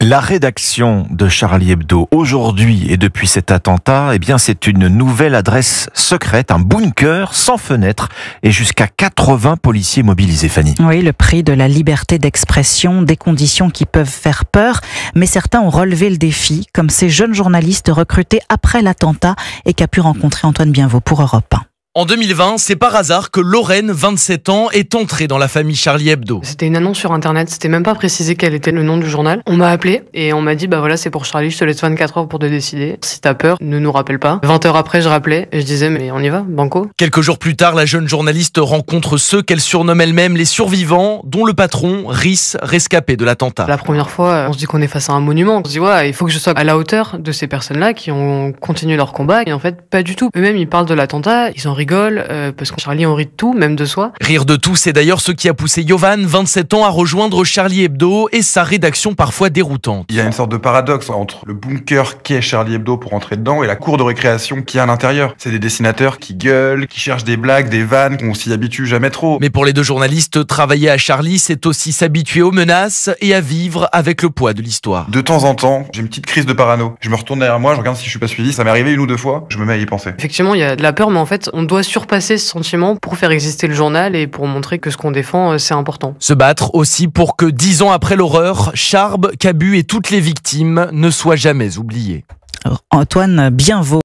La rédaction de Charlie Hebdo aujourd'hui et depuis cet attentat, c'est une nouvelle adresse secrète, un bunker sans fenêtre et jusqu'à 80 policiers mobilisés, Fanny. Oui, le prix de la liberté d'expression, des conditions qui peuvent faire peur, mais certains ont relevé le défi, comme ces jeunes journalistes recrutés après l'attentat et qu'a pu rencontrer Antoine Bienvaux pour Europe 1. En 2020, c'est par hasard que Lorraine, 27 ans, est entrée dans la famille Charlie Hebdo. C'était une annonce sur internet, c'était même pas précisé quel était le nom du journal. On m'a appelé et on m'a dit voilà, c'est pour Charlie, je te laisse 24 heures pour te décider. Si t'as peur, ne nous rappelle pas. 20 heures après, je rappelais et je disais mais on y va, banco. Quelques jours plus tard, la jeune journaliste rencontre ceux qu'elle surnomme elle-même les survivants, dont le patron, Rhys, rescapé de l'attentat. La première fois, on se dit qu'on est face à un monument. On se dit il faut que je sois à la hauteur de ces personnes-là qui ont continué leur combat. Et en fait, pas du tout. Eux-mêmes, ils parlent de l'attentat, ils en rigolent. Parce que Charlie, on rit de tout, même de soi. Rire de tout, c'est d'ailleurs ce qui a poussé Yovan, 27 ans, à rejoindre Charlie Hebdo et sa rédaction parfois déroutante. Il y a une sorte de paradoxe entre le bunker qu'est Charlie Hebdo pour entrer dedans et la cour de récréation qu'il y a à l'intérieur. C'est des dessinateurs qui gueulent, qui cherchent des blagues, des vannes, qu'on s'y habitue jamais trop. Mais pour les deux journalistes, travailler à Charlie, c'est aussi s'habituer aux menaces et à vivre avec le poids de l'histoire. De temps en temps, j'ai une petite crise de parano. Je me retourne derrière moi, je regarde si je suis pas suivi. Ça m'est arrivé une ou deux fois, je me mets à y penser. Effectivement, il y a de la peur, mais en fait, on doit surpasser ce sentiment pour faire exister le journal et pour montrer que ce qu'on défend, c'est important. Se battre aussi pour que 10 ans après l'horreur, Charb, Cabu et toutes les victimes ne soient jamais oubliées. Antoine Bienvaux.